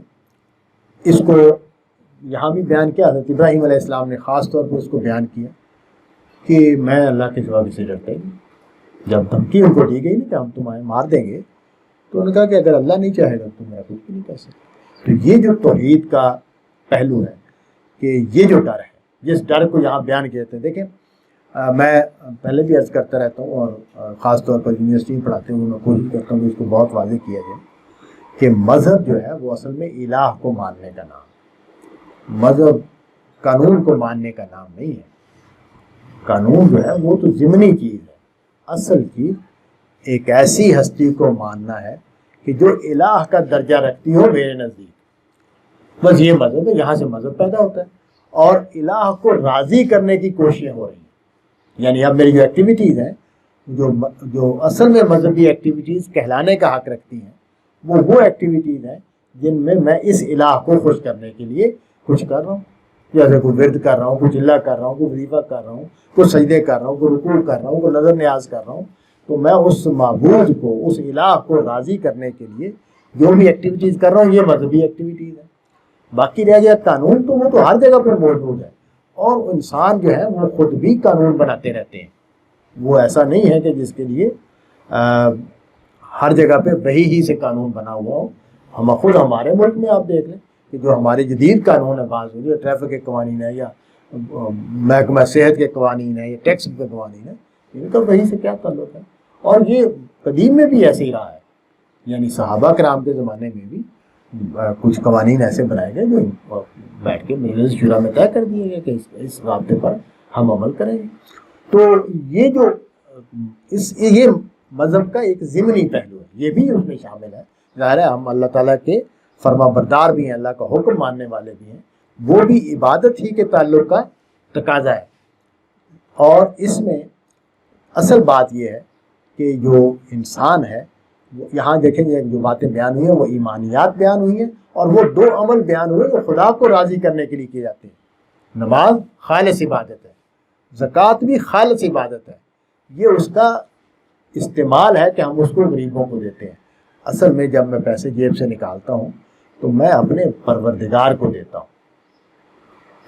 اس کو یہاں بھی بیان کیا، حضرت ابراہیم علیہ السلام نے خاص طور پر اس کو بیان کیا کہ میں اللہ کے سوا کسی ڈرتا ہی نہیں۔ جب دھمکی ان کو دی گئی نا کہ ہم تمہیں مار دیں گے، تو انہوں نے کہا کہ اگر اللہ نہیں چاہے گا تو میرا کچھ بھی نہیں کر سکتا۔ تو یہ جو توحید کا پہلو ہے کہ یہ جو ڈر ہے، جس ڈر کو یہاں بیان کیا جاتا ہے، دیکھیں میں پہلے بھی عرض کرتا رہتا ہوں اور خاص طور پر یونیورسٹی میں پڑھاتے ہوئے میں کوشش کرتا ہوں کہ اس کو بہت واضح کیا جائے کہ مذہب جو ہے وہ اصل میں الہ کو ماننے کا نام، مذہب قانون کو ماننے کا نام نہیں ہے۔ قانون جو ہے وہ تو ضمنی چیز ہے، اصل چیز ایک ایسی ہستی کو ماننا ہے کہ جو الہ کا درجہ رکھتی ہو میرے نزدیک، بس یہ مذہب ہے۔ یہاں سے مذہب پیدا ہوتا ہے اور الہ کو راضی کرنے کی کوششیں ہو رہی ہیں، یعنی اب میری جو ایکٹیویٹیز ہیں جو اصل میں مذہبی ایکٹیویٹیز کہلانے کا حق رکھتی ہیں، وہ ایکٹیویٹیز ہیں جن میں میں اس الہ کو خوش کرنے کے لیے کچھ کر رہا ہوں، جیسے کوئی ورد کر رہا ہوں، کوئی چلہ کر رہا ہوں، کوئی وظیفہ کر رہا ہوں، کوئی سجدے کر رہا ہوں، کوئی رکوع کر رہا ہوں، کوئی نظر نیاز کر رہا ہوں، تو میں اس معبود کو، اس الہ کو راضی کرنے کے لیے جو بھی ایکٹیویٹیز کر رہا ہوں یہ مذہبی ایکٹیویٹیز ہیں۔ باقی رہ گیا قانون، تو وہ تو ہر جگہ پر موجود ہے، اور انسان جو ہے وہ خود بھی قانون بناتے رہتے ہیں۔ وہ ایسا نہیں ہے کہ جس کے لیے ہر جگہ پہ وہی ہی سے قانون بنا ہوا ہو۔ ہم خود ہمارے ملک میں آپ دیکھ لیں کہ جو ہمارے جدید قانون ہے، بعض جو ٹریفک کے قوانین ہیں یا محکمہ صحت کے قوانین ہیں یا ٹیکس کے قوانین ہیں، ان کا وہی سے کیا تعلق ہے؟ اور یہ قدیم میں بھی ایسے ہی رہا ہے، یعنی صحابہ کرام کے زمانے میں بھی کچھ قوانین ایسے بنائے گئے جو بیٹھ کے مجلس شورا میں طے کر دیے گئے کہ اس رابطے پر ہم عمل کریں گے۔ تو یہ جو یہ مذہب کا ایک ضمنی پہلو ہے، یہ بھی اس میں شامل ہے۔ ظاہر ہے ہم اللہ تعالیٰ کے فرما بردار بھی ہیں، اللہ کا حکم ماننے والے بھی ہیں، وہ بھی عبادت ہی کے تعلق کا تقاضا ہے۔ اور اس میں اصل بات یہ ہے کہ جو انسان ہے، یہاں دیکھیں گے جو باتیں بیان ہوئی ہیں وہ ایمانیات بیان ہوئی ہیں، اور وہ دو عمل بیان ہوئے جو خدا کو راضی کرنے کے لیے کیے جاتے ہیں۔ نماز خالص عبادت ہے، زکوٰۃ بھی خالص عبادت ہے، یہ اس کا استعمال ہے کہ ہم اس کو غریبوں کو دیتے ہیں۔ اصل میں جب میں پیسے جیب سے نکالتا ہوں تو میں اپنے پروردگار کو دیتا ہوں۔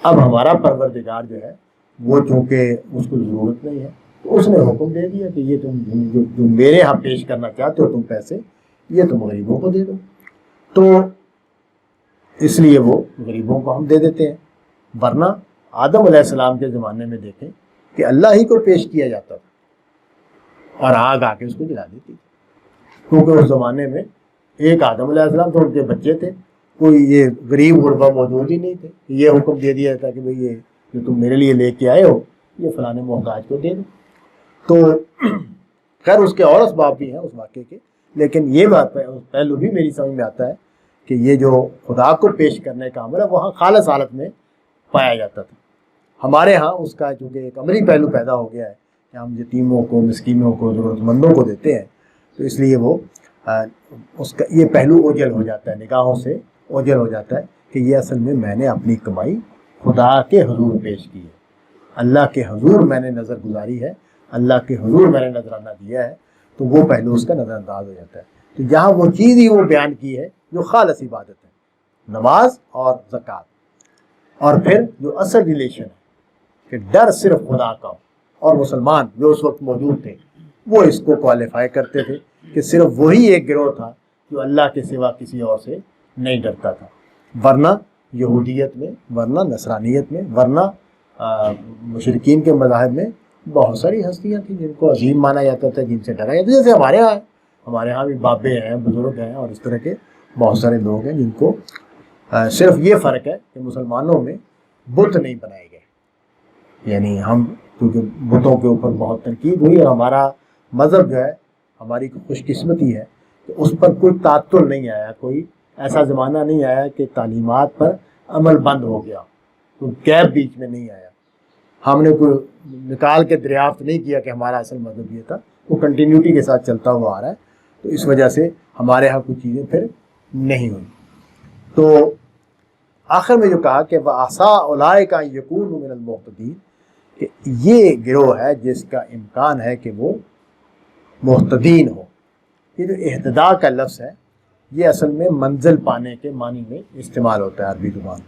اب ہمارا پروردگار جو ہے وہ چونکہ اس کو ضرورت نہیں ہے، تو اس نے حکم دے دیا کہ یہ تم جو میرے ہاں پیش کرنا چاہتے ہو تم پیسے، یہ تم غریبوں کو دے دو۔ تو اس لیے وہ غریبوں کو ہم دے دیتے ہیں، ورنہ آدم علیہ السلام کے زمانے میں دیکھیں کہ اللہ ہی کو پیش کیا جاتا تھا اور آگ آ کے اس کو جلا دیتی، کیونکہ اس زمانے میں ایک آدم علیہ السلام تو ان کے بچے تھے، کوئی یہ غریب غربا موجود ہی نہیں تھے۔ یہ حکم دے دیا جاتا کہ بھئی یہ جو تم میرے لیے لے کے آئے ہو یہ فلاں محتاج کو دے دو۔ تو خیر اس کے اور اسباب بھی ہیں اس واقعے کے، لیکن یہ بات پہلو بھی میری سمجھ میں آتا ہے کہ یہ جو خدا کو پیش کرنے کا عمل ہے وہاں خالص حالت میں پایا جاتا تھا۔ ہمارے ہاں اس کا چونکہ ایک عملی پہلو پیدا ہو گیا ہے کہ ہم یتیموں کو، مسکینوں کو، ضرورت مندوں کو دیتے ہیں، تو اس لیے وہ اس کا یہ پہلو اوجھل ہو جاتا ہے، نگاہوں سے اوجھل ہو جاتا ہے کہ یہ اصل میں میں نے اپنی کمائی خدا کے حضور پیش کی ہے، اللہ کے حضور میں نے نظر گزاری ہے، اللہ کے حضور میں نے نذرانہ دیا ہے، تو وہ پہلو اس کا نظر انداز ہو جاتا ہے۔ تو جہاں وہ چیز ہی وہ بیان کی ہے جو خالص عبادت ہے، نماز اور زکوٰۃ، اور پھر جو اصل ریلیشن ہے کہ ڈر صرف خدا کا ہو، اور مسلمان جو اس وقت موجود تھے وہ اس کو کوالیفائی کرتے تھے کہ صرف وہی ایک گروہ تھا جو اللہ کے سوا کسی اور سے نہیں ڈرتا تھا، ورنہ یہودیت میں، ورنہ نصرانیت میں، ورنہ مشرکین کے مذاہب میں بہت ساری ہستیاں تھیں جن کو عظیم مانا جاتا تھا، جن سے ڈرا جاتا تھا، جیسے ہمارے ہاں ہے، ہمارے ہاں بھی بابے ہیں، بزرگ ہیں، اور اس طرح کے بہت سارے لوگ ہیں جن کو صرف یہ فرق ہے کہ مسلمانوں میں بت نہیں بنائے گئے، یعنی ہم کیونکہ بتوں کے اوپر بہت تنقید ہوئی، اور ہمارا مذہب جو ہے، ہماری خوش قسمتی ہے کہ اس پر کوئی تعطل نہیں آیا، کوئی ایسا زمانہ نہیں آیا کہ تعلیمات پر عمل بند ہو گیا، کوئی گیپ بیچ میں نہیں آیا، ہم نے کوئی نکال کے دریافت نہیں کیا کہ ہمارا اصل مذہب یہ تھا، وہ کنٹینیوٹی کے ساتھ چلتا ہوا آ رہا ہے، تو اس وجہ سے ہمارے ہاں کچھ چیزیں پھر نہیں ہوئی۔ تو آخر میں جو کہا کہ وَعَسَىٰ أُولَٰئِکَ أَن يَكُونُوا مِنَ الْمُهْتَدِينَ، کہ یہ گروہ ہے جس کا امکان ہے کہ وہ مہتدین ہو۔ یہ جو اہتداء کا لفظ ہے یہ اصل میں منزل پانے کے معنی میں استعمال ہوتا ہے عربی زبان،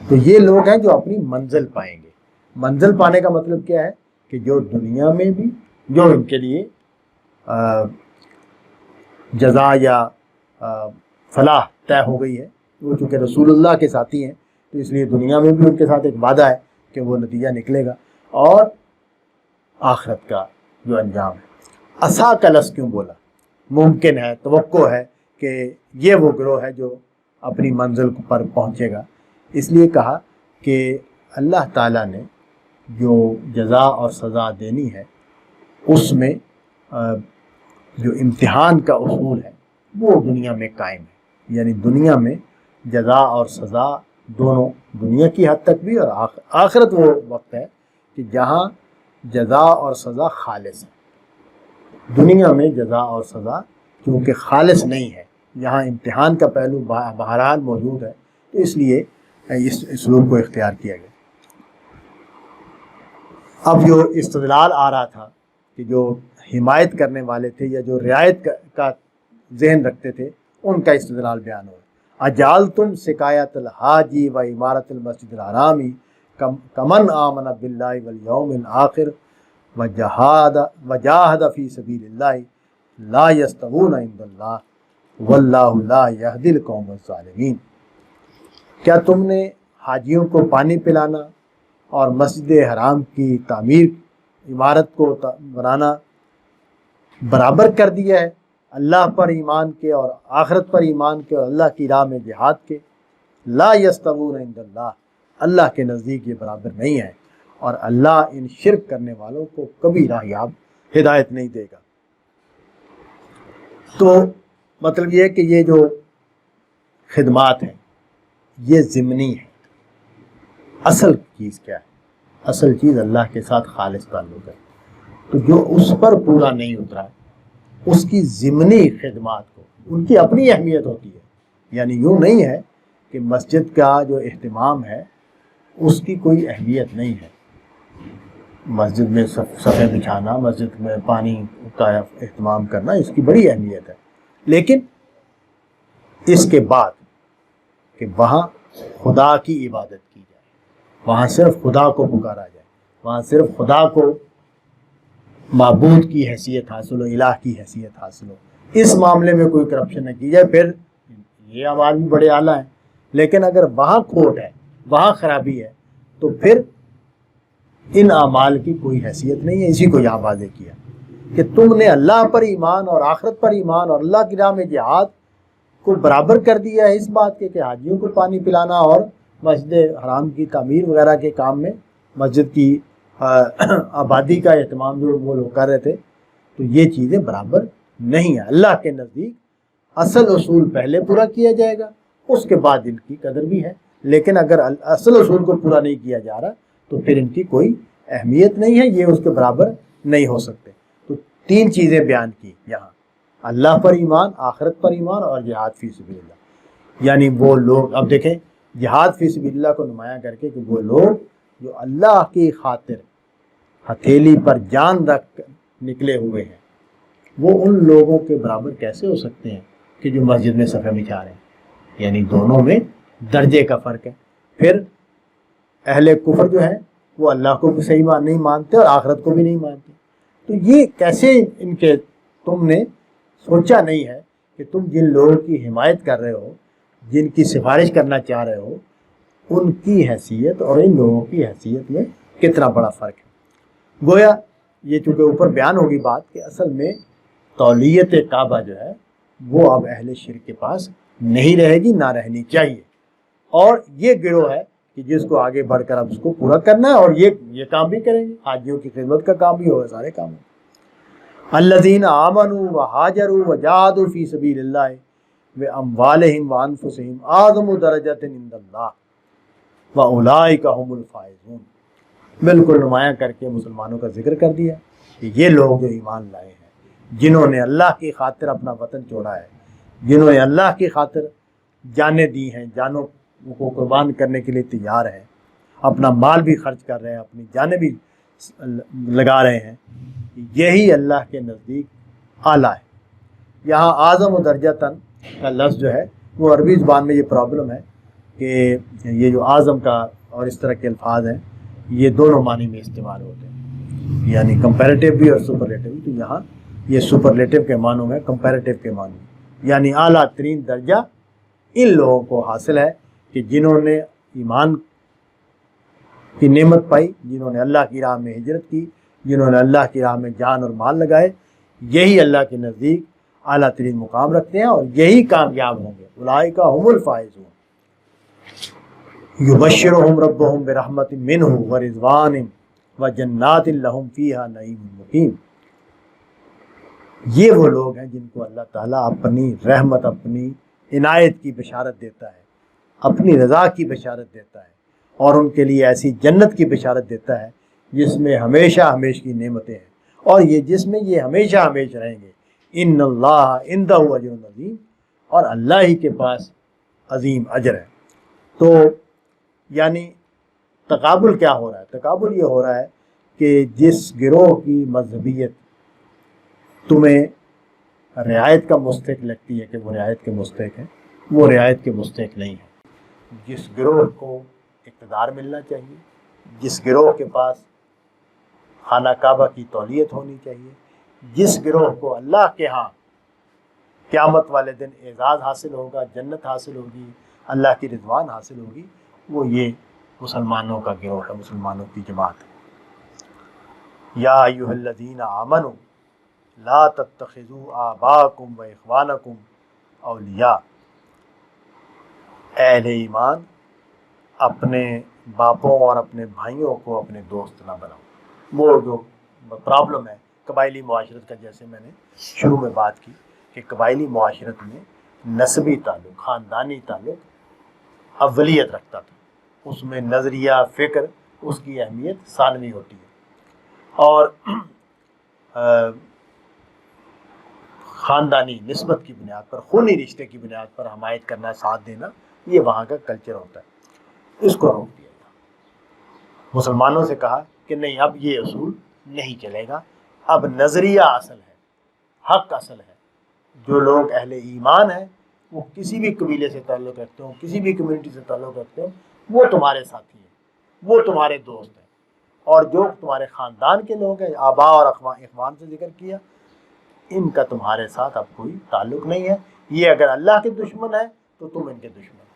تو یہ لوگ ہیں جو اپنی منزل پائیں گے۔ منزل پانے کا مطلب کیا ہے کہ جو دنیا میں بھی جو ان کے لیے جزا یا فلاح طے ہو گئی ہے، وہ چونکہ رسول اللہ کے ساتھی ہیں تو اس لیے دنیا میں بھی ان کے ساتھ ایک وعدہ ہے کہ وہ نتیجہ نکلے گا، اور آخرت کا جو انجام ہے۔ عسیٰ کا لفظ کیوں بولا؟ ممکن ہے، توقع ہے کہ یہ وہ گروہ ہے جو اپنی منزل پر پہنچے گا، اس لیے کہا کہ اللہ تعالیٰ نے جو جزا اور سزا دینی ہے اس میں جو امتحان کا اصول ہے وہ دنیا میں قائم ہے، یعنی دنیا میں جزا اور سزا دونوں، دنیا کی حد تک بھی، اور آخرت وہ وقت ہے کہ جہاں جزا اور سزا خالص ہے۔ دنیا میں جزا اور سزا کیونکہ خالص نہیں ہے، یہاں امتحان کا پہلو بہرحال موجود ہے، تو اس لیے اس اسلوب کو اختیار کیا گیا۔ اب جو استدلال آ رہا تھا کہ جو حمایت کرنے والے تھے یا جو رعایت کا ذہن رکھتے تھے ان کا استدلال بیان ہوا۔ اجعلتم سقایۃ الحاجی و عمارت المسجد الحرامی کمن آمن باللہ والیوم الآخر وجاہد فی سبیل اللہ لا یستوون عند اللہ واللہ لا یہدی القوم الظالمین۔ کیا تم نے حاجیوں کو پانی پلانا اور مسجد حرام کی تعمیر، عمارت کو بنانا برابر کر دیا ہے اللہ پر ایمان کے اور آخرت پر ایمان کے اور اللہ کی راہ میں جہاد کے؟ لا یستوون عند اللہ، اللہ کے نزدیک یہ برابر نہیں ہے، اور اللہ ان شرک کرنے والوں کو کبھی راہیاب ہدایت نہیں دے گا۔ تو مطلب یہ ہے کہ یہ جو خدمات ہیں یہ ضمنی ہے، اصل چیز کیا ہے؟ اصل چیز اللہ کے ساتھ خالص تعلق ہے، تو جو اس پر پورا نہیں اترا ہے اس کی ضمنی خدمات کو، ان کی اپنی اہمیت ہوتی ہے، یعنی یوں نہیں ہے کہ مسجد کا جو اہتمام ہے اس کی کوئی اہمیت نہیں ہے، مسجد میں صفیں بچھانا، مسجد میں پانی کا اہتمام کرنا اس کی بڑی اہمیت ہے، لیکن اس کے بعد کہ وہاں خدا کی عبادت کی جائے، وہاں صرف خدا کو پکارا جائے، وہاں صرف خدا کو معبود کی حیثیت حاصل ہو، الہ کی حیثیت حاصل ہو، اس معاملے میں کوئی کرپشن نہ کی جائے، پھر یہ اعمال بھی بڑے اعلیٰ ہیں، لیکن اگر وہاں کھوٹ ہے، وہاں خرابی ہے، تو پھر ان اعمال کی کوئی حیثیت نہیں ہے۔ اسی کو یہاں واضح کیا کہ تم نے اللہ پر ایمان اور آخرت پر ایمان اور اللہ کی راہ میں جہاد کو برابر کر دیا ہے اس بات کے کہ حاجیوں کو پانی پلانا اور مسجد حرام کی تعمیر وغیرہ کے کام میں، مسجد کی آبادی کا اہتمام جو وہ لوگ کر رہے تھے، تو یہ چیزیں برابر نہیں ہیں۔ اللہ کے نزدیک اصل اصول پہلے پورا کیا جائے گا، اس کے بعد ان کی قدر بھی ہے، لیکن اگر اصل اصول کو پورا نہیں کیا جا رہا تو پھر ان کی کوئی اہمیت نہیں ہے، یہ اس کے برابر نہیں ہو سکتے۔ تو 3 چیزیں بیان کی یہاں، اللہ پر ایمان، آخرت پر ایمان، اور جہاد فی سبیل اللہ۔ یعنی وہ لوگ، اب دیکھیں جہاد فی سبیل اللہ کو نمایاں کر کے کہ وہ لوگ جو اللہ کی خاطر ہتھیلی پر جان رکھ نکلے ہوئے ہیں، وہ ان لوگوں کے برابر کیسے ہو سکتے ہیں کہ جو مسجد میں صفیں بچھا رہے ہیں؟ یعنی دونوں میں درجے کا فرق ہے۔ پھر اہل کفر جو ہے وہ اللہ کو بھی صحیح نہیں مانتے اور آخرت کو بھی نہیں مانتے، تو یہ کیسے ان کے، تم نے سوچا نہیں ہے کہ تم جن لوگوں کی حمایت کر رہے ہو، جن کی سفارش کرنا چاہ رہے ہو، ان کی حیثیت اور ان لوگوں کی حیثیت میں کتنا بڑا فرق ہے۔ گویا یہ چونکہ اوپر بیان ہوگی بات کہ اصل میں تولیت کعبہ جو ہے وہ اب اہل شرک کے پاس نہیں رہے گی، نہ رہنی چاہیے، اور یہ گروہ ہے کہ جس کو آگے بڑھ کر اب اس کو پورا کرنا ہے، اور یہ کام بھی کریں گے، حاجیوں کی خدمت کا کام بھی ہوگا، سارے کام ہوگا۔ الذین آمنوا وہاجروا وجاہدوا فی سبیل اللہ باموالہم وانفسہم اعظم درجۃ عند اللہ واولئک هم الفائزون۔ بالکل نمایاں کر کے مسلمانوں کا ذکر کر دیا کہ یہ لوگ جو ایمان لائے ہیں، جنہوں نے اللہ کی خاطر اپنا وطن چھوڑا ہے، جنہوں نے اللہ کی خاطر جانیں دی ہیں، جانوں کو قربان کرنے کے لیے تیار ہیں، اپنا مال بھی خرچ کر رہے ہیں، اپنی جانیں بھی لگا رہے ہیں، یہی اللہ کے نزدیک اعلیٰ ہے۔ یہاں اعظم و درجتاً کا لفظ جو ہے وہ عربی زبان میں یہ پرابلم ہے کہ یہ جو اعظم کا اور اس طرح کے الفاظ ہیں یہ دونوں معنی میں استعمال ہوتے ہیں، یعنی کمپیریٹیو بھی اور سپرلیٹیو بھی۔ تو یہاں یہ سپرلیٹیو کے معنوں میں، کمپیریٹیو کے معنوں میں، یعنی اعلیٰ ترین درجہ ان لوگوں کو حاصل ہے کہ جنہوں نے ایمان کی نعمت پائی، جنہوں نے اللہ کی راہ میں ہجرت کی، جنہوں نے اللہ کی راہ میں جان اور مال لگائے، یہی اللہ کے نزدیک اعلیٰ ترین مقام رکھتے ہیں اور یہی کامیاب ہوں گے۔ اولئک هم الفائزون یبشرہم ربہم برحمت منہ ورضوان وجنات لہم فیہا نعیم مقیم۔ یہ وہ لوگ ہیں جن کو اللہ تعالیٰ اپنی رحمت، اپنی عنایت کی بشارت دیتا ہے، اپنی رضا کی بشارت دیتا ہے، اور ان کے لیے ایسی جنت کی بشارت دیتا ہے جس میں ہمیشہ ہمیش کی نعمتیں ہیں، اور یہ جس میں یہ ہمیشہ ہمیش رہیں گے۔ ان اللہ عندہ اجر عظیم، اور اللہ ہی کے پاس عظیم اجر ہے۔ تو یعنی تقابل کیا ہو رہا ہے؟ تقابل یہ ہو رہا ہے کہ جس گروہ کی مذہبیت تمہیں رعایت کا مستحق لگتی ہے کہ وہ رعایت کے مستحق ہیں، وہ رعایت کے مستحق نہیں ہے۔ جس گروہ کو اقتدار ملنا چاہیے، جس گروہ کے پاس خانہ کعبہ کی تولیت ہونی چاہیے، جس گروہ کو اللہ کے ہاں قیامت والے دن اعزاز حاصل ہوگا، جنت حاصل ہوگی، اللہ کی رضوان حاصل ہوگی، وہ یہ مسلمانوں کا گروہ ہے، مسلمانوں کی جماعت ہے۔ یا ایھا الذین آمنوا لا تتخذوا آباءکم و اخوانکم اولیاء، اہل ایمان اپنے باپوں اور اپنے بھائیوں کو اپنے دوست نہ بناؤ۔ وہ جو پرابلم ہے قبائلی معاشرت کا، جیسے میں نے شروع میں بات کی کہ قبائلی معاشرت میں نسبی تعلق، خاندانی تعلق اولیت رکھتا تھا، اس میں نظریہ، فکر، اس کی اہمیت ثانوی ہوتی ہے، اور خاندانی نسبت کی بنیاد پر، خونی رشتے کی بنیاد پر حمایت کرنا، ساتھ دینا، یہ وہاں کا کلچر ہوتا ہے۔ اس کو روک دیا گیا، مسلمانوں سے کہا کہ نہیں، اب یہ اصول نہیں چلے گا، اب نظریہ اصل ہے، حق اصل ہے۔ جو لوگ اہل ایمان ہیں وہ کسی بھی قبیلے سے تعلق رکھتے ہوں، کسی بھی کمیونٹی سے تعلق رکھتے ہوں، وہ تمہارے ساتھی ہیں، وہ تمہارے دوست ہیں، اور جو تمہارے خاندان کے لوگ ہیں، آبا اور اخوان سے ذکر کیا، ان کا تمہارے ساتھ اب کوئی تعلق نہیں ہے۔ یہ اگر اللہ کے دشمن ہیں تو تم ان کے دشمن ہیں،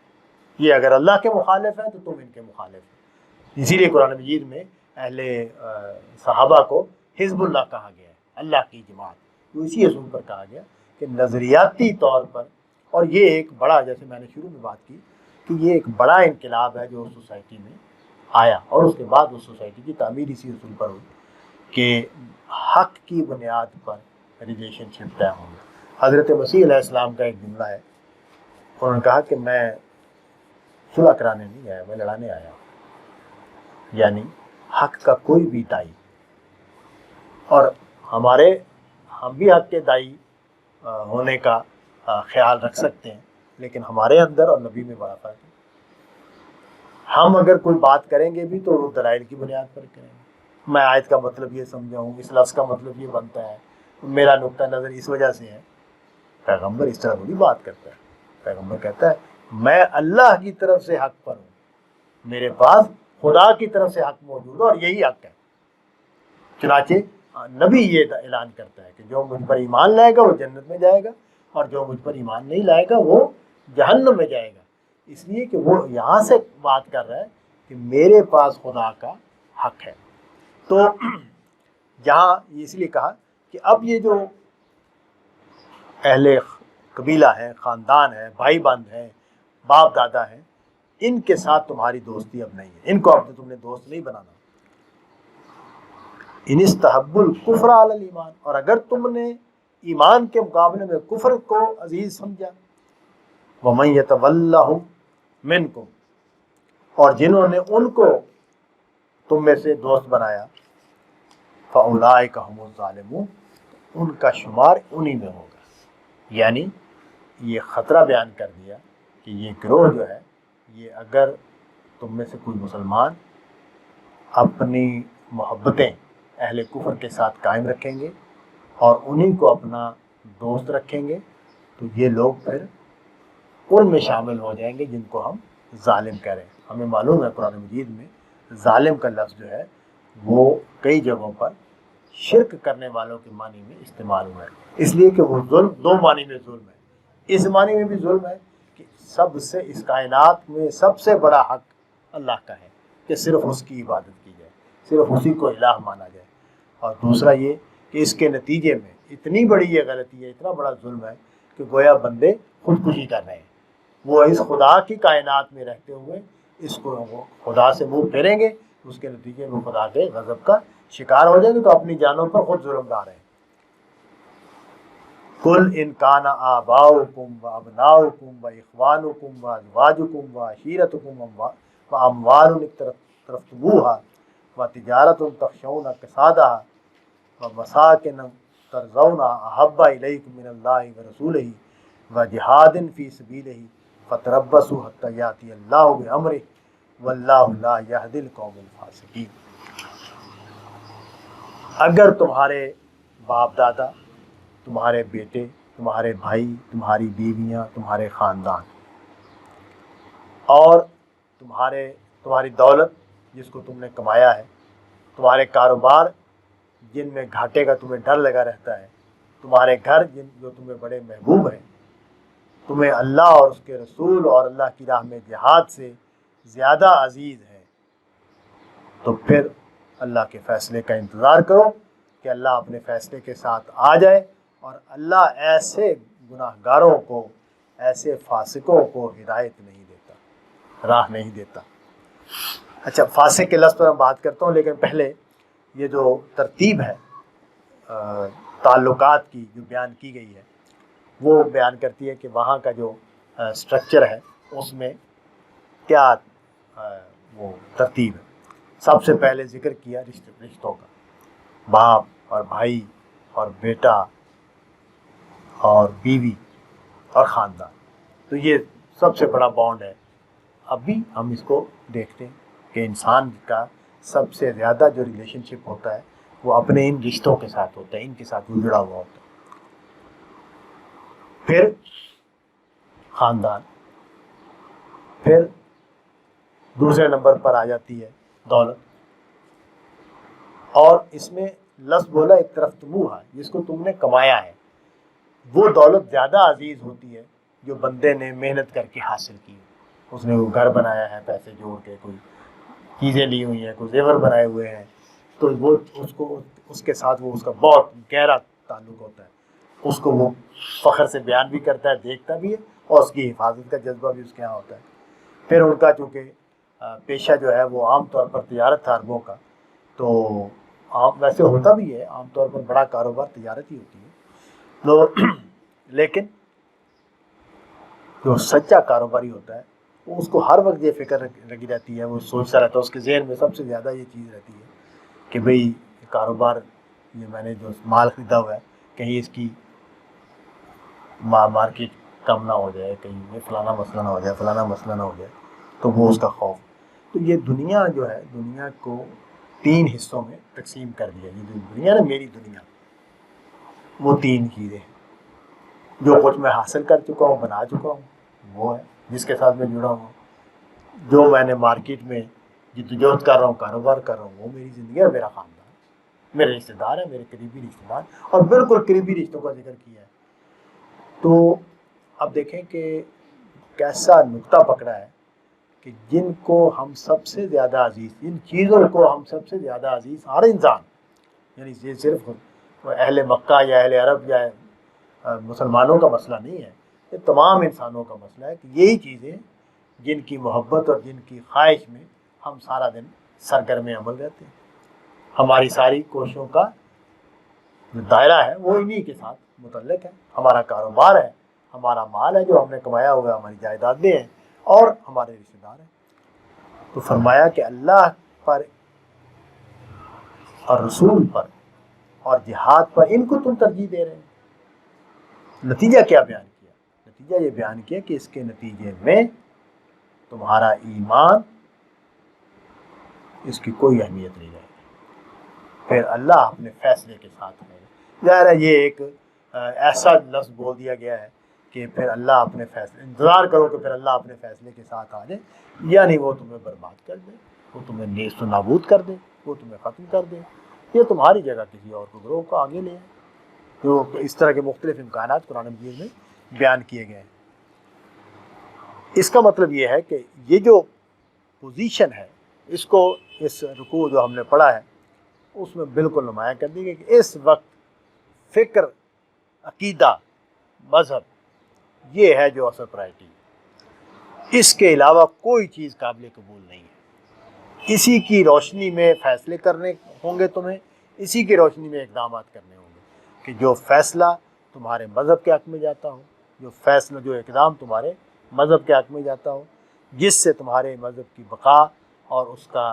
یہ اگر اللہ کے مخالف ہیں تو تم ان کے مخالف ہیں۔ اسی لیے قرآن مجید میں اہل صحابہ کو حزب اللہ کہا گیا ہے، اللہ کی جماعت، تو اسی اصول پر کہا گیا کہ نظریاتی طور پر، اور یہ ایک بڑا، جیسے میں نے شروع میں بات کی کہ یہ ایک بڑا انقلاب ہے جو سوسائٹی میں آیا، اور اس کے بعد اس سوسائٹی کی تعمیر اسی اصول پر ہوئی کہ حق کی بنیاد پر ریلیشن شپ طے ہوں گے۔ حضرت مسیح علیہ السلام کا ایک جملہ ہے، انہوں نے کہا کہ میں صلح کرانے نہیں آیا، میں لڑانے آیا ہوں، یعنی حق کا کوئی بھی دائی، اور ہم بھی حق کے دائی ہونے کا خیال رکھ سکتے ہیں، لیکن ہمارے اندر اور نبی میں بڑا فرق ہے۔ ہم اگر کوئی بات کریں گے بھی تو وہ دلائل کی بنیاد پر کریں گے، میں آیت کا مطلب یہ سمجھا ہوں، اس لفظ کا مطلب یہ بنتا ہے، میرا نقطہ نظر اس وجہ سے ہے۔ پیغمبر اس طرح تھوڑی بات کرتا ہے، پیغمبر کہتا ہے میں اللہ کی طرف سے حق پر ہوں، میرے پاس خدا کی طرف سے حق موجود ہے اور یہی حق ہے۔ چنانچہ نبی یہ اعلان کرتا ہے کہ جو مجھ پر ایمان لائے گا وہ جنت میں جائے گا، اور جو مجھ پر ایمان نہیں لائے گا وہ جہنم میں جائے گا۔ اس لیے کہ وہ یہاں سے بات کر رہا ہے کہ میرے پاس خدا کا حق ہے۔ تو یہاں اس لیے کہا کہ اب یہ جو اہل قبیلہ ہے، خاندان ہے، بھائی بند ہے، باپ دادا ہے، ان کے ساتھ تمہاری دوستی اب نہیں ہے، ان کو اب تم نے دوست نہیں بنانا۔ ان استحب الکفر علی الایمان، اور اگر تم نے ایمان کے مقابلے میں کفر کو عزیز سمجھا، ومن یتولہم منکم، اور جنہوں نے ان کو تم میں سے دوست بنایا، فاولئک ھم الظالمون، ان کا شمار انہی میں ہوگا۔ یعنی یہ خطرہ بیان کر دیا کہ یہ گروہ جو ہے، یہ اگر تم میں سے کوئی مسلمان اپنی محبتیں اہل کفر کے ساتھ قائم رکھیں گے اور انہی کو اپنا دوست رکھیں گے، تو یہ لوگ پھر ان میں شامل ہو جائیں گے جن کو ہم ظالم کہہ رہے ہیں۔ ہمیں معلوم ہے قرآن مجید میں ظالم کا لفظ جو ہے وہ کئی جگہوں پر شرک کرنے والوں کے معنی میں استعمال ہوا ہے، اس لیے کہ وہ ظلم دو معنی میں ظلم ہے۔ اس معنی میں بھی ظلم ہے کہ سب سے، اس کائنات میں سب سے بڑا حق اللہ کا ہے کہ صرف اس کی عبادت کی جائے، صرف اسی کو الہ مانا جائے، اور دوسرا یہ کہ اس کے نتیجے میں اتنی بڑی یہ غلطی ہے، اتنا بڑا ظلم ہے کہ گویا بندے خودکشی کر رہے ہیں، وہ اس خدا کی کائنات میں رہتے ہوئے اس کو وہ خدا سے منہ پھیریں گے، اس کے نتیجے میں خدا کے غضب کا شکار ہو جائیں گے، تو اپنی جانوں پر خود ظلم ڈال رہے ہیں۔ قل ان کان آباؤکم وابناؤکم واخوانکم وازواجکم وعشیرتکم واموال اقترفتموها وتجارۃ تخشون کسادها ومساکن ترضونها احب الیکم من اللہ ورسولہ وجہاد فی سبیلہ فتربصوا حتی یأتی اللہ بامرہ واللہ لا یہدی القوم الفاسقین۔ اگر تمہارے باپ دادا، تمہارے بیٹے، تمہارے بھائی، تمہاری بیویاں، تمہارے خاندان اور تمہاری دولت جس کو تم نے کمایا ہے، تمہارے کاروبار جن میں گھاٹے کا تمہیں ڈر لگا رہتا ہے، تمہارے گھر جو تمہیں بڑے محبوب ہیں، تمہیں اللہ اور اس کے رسول اور اللہ کی راہ میں جہاد سے زیادہ عزیز ہے، تو پھر اللہ کے فیصلے کا انتظار کرو کہ اللہ اپنے فیصلے کے ساتھ آ جائے، اور اللہ ایسے گناہ گاروں کو، ایسے فاسقوں کو ہدایت نہیں دیتا، راہ نہیں دیتا۔ اچھا، فاسق کے لفظ پر میں بات کرتا ہوں، لیکن پہلے یہ جو ترتیب ہے تعلقات کی جو بیان کی گئی ہے، وہ بیان کرتی ہے کہ وہاں کا جو سٹرکچر ہے اس میں کیا وہ ترتیب ہے۔ سب سے پہلے ذکر کیا رشتوں کا، باپ اور بھائی اور بیٹا اور بیوی اور خاندان، تو یہ سب سے بڑا بانڈ ہے۔ اب بھی ہم اس کو دیکھتے ہیں کہ انسان کا سب سے زیادہ جو ریلیشن شپ ہوتا ہے وہ اپنے ان رشتوں کے ساتھ ہوتا ہے، ان کے ساتھ وہ جڑا ہوا ہوتا ہے۔ پھر خاندان، پھر دوسرے نمبر پر آ جاتی ہے دولت، اور اس میں لفظ بولا اقترفتموها، جس کو تم نے کمایا ہے، وہ دولت زیادہ عزیز ہوتی ہے جو بندے نے محنت کر کے حاصل کی، اس نے وہ گھر بنایا ہے پیسے جوڑ کے، کوئی چیزیں لی ہوئی ہیں، کوئی زیور بنائے ہوئے ہیں، تو وہ اس کے ساتھ وہ اس کا بہت گہرا تعلق ہوتا ہے، اس کو وہ فخر سے بیان بھی کرتا ہے، دیکھتا بھی ہے، اور اس کی حفاظت کا جذبہ بھی اس کے یہاں ہوتا ہے۔ پھر ان کا چونکہ پیشہ جو ہے وہ عام طور پر تجارت تھا عربوں کا، تو ویسے ہوتا بھی ہے عام طور پر بڑا کاروبار تجارت ہی ہوتی ہے، تو لیکن جو سچا کاروباری ہوتا ہے وہ اس کو ہر وقت یہ فکر لگی رہتی ہے، وہ سوچتا رہتا ہے، اس کے ذہن میں سب سے زیادہ یہ چیز رہتی ہے کہ بھئی کاروبار، یہ میں نے جو مال خریدا ہوا ہے کہیں اس کی مارکیٹ کم نہ ہو جائے، کہیں یہ فلانا مسئلہ نہ ہو جائے، فلانا مسئلہ نہ ہو جائے، تو وہ اس کا خوف۔ تو یہ دنیا جو ہے، دنیا کو 3 حصوں میں تقسیم کر دیا، یہ جو دنیا نا، میری دنیا، وہ 3 چیزیں ہیں۔ جو کچھ میں حاصل کر چکا ہوں، بنا چکا ہوں، وہ ہے جس کے ساتھ میں جڑا ہوں۔ جو میں نے مارکیٹ میں جدوجہد کر رہا ہوں، کاروبار کر رہا ہوں، وہ میری زندگی ہے، میرا خاندان، میرے رشتہ دار ہیں، میرے قریبی رشتہ دار، اور بالکل قریبی رشتوں کا ذکر کیا ہے۔ تو اب دیکھیں کہ کیسا نقطہ پکڑا ہے کہ جن کو ہم سب سے زیادہ عزیز، جن چیزوں کو ہم سب سے زیادہ عزیز، ہر انسان، یعنی یہ صرف اہل مکہ یا اہل عرب یا مسلمانوں کا مسئلہ نہیں ہے، یہ تمام انسانوں کا مسئلہ ہے کہ یہی چیزیں جن کی محبت اور جن کی خواہش میں ہم سارا دن سرگرم عمل رہتے ہیں۔ ہماری ساری کوششوں کا جو دائرہ ہے وہ انہی کے ساتھ متعلق ہے۔ ہمارا کاروبار ہے، ہمارا مال ہے جو ہم نے کمایا ہوا ہے، ہماری جائیدادیں ہیں، اور ہمارے رشتہ دار ہیں۔ تو فرمایا کہ اللہ پر اور رسول پر اور جہاد پر ان کو تم ترجیح دے رہے ہیں۔ نتیجہ کیا بیان کیا؟ نتیجہ یہ بیان کیا کہ اس کے نتیجے میں تمہارا ایمان، اس کی کوئی اہمیت نہیں رہے گی، پھر اللہ اپنے فیصلے کے ساتھ ہے۔ ظاہر ہے یہ ایک ایسا لفظ بول دیا گیا ہے کہ پھر اللہ اپنے فیصلے، انتظار کرو کہ پھر اللہ اپنے فیصلے کے ساتھ آ جائے، یعنی وہ تمہیں برباد کر دے، وہ تمہیں نیست و نابود کر دے، وہ تمہیں ختم کر دے، یہ تمہاری جگہ کسی اور کو گروہ کو آگے لے آئے۔ تو اس طرح کے مختلف امکانات قرآن مجید میں بیان کیے گئے ہیں۔ اس کا مطلب یہ ہے کہ یہ جو پوزیشن ہے، اس کو، اس رکوع جو ہم نے پڑھا ہے اس میں بالکل نمایاں کر دی گئی کہ اس وقت فکر، عقیدہ، مذہب، یہ ہے جو اصل پرائرٹی ہے، اس کے علاوہ کوئی چیز قابل قبول نہیں ہے۔ اسی کی روشنی میں فیصلے کرنے ہوں گے تمہیں، اسی کی روشنی میں اقدامات کرنے ہوں گے کہ جو فیصلہ تمہارے مذہب کے حق میں جاتا ہو، جو فیصلہ، جو اقدام تمہارے مذہب کے حق میں جاتا ہو، جس سے تمہارے مذہب کی بقا اور اس کا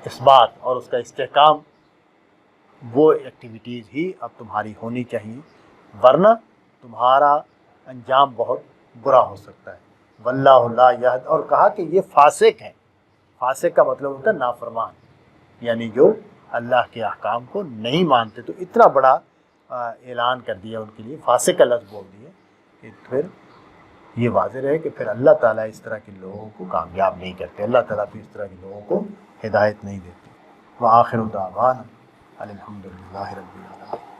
اثبات اور اس کا استحکام، وہ ایکٹیویٹیز ہی اب تمہاری ہونی چاہیے، ورنہ تمہارا انجام بہت برا ہو سکتا ہے۔ واللہ لا یہد، اور کہا کہ یہ فاسق ہیں۔ فاسق کا مطلب ہوتا ہے نافرمان، یعنی جو اللہ کے احکام کو نہیں مانتے۔ تو اتنا بڑا اعلان کر دیا ان کے لیے، فاسق کا لفظ بول دیے، کہ پھر یہ واضح رہے کہ پھر اللہ تعالیٰ اس طرح کے لوگوں کو کامیاب نہیں کرتے، اللہ تعالیٰ پھر اس طرح کے لوگوں کو ہدایت نہیں دیتے۔ وآخر دعوانا الحمدللہ رب العالمین۔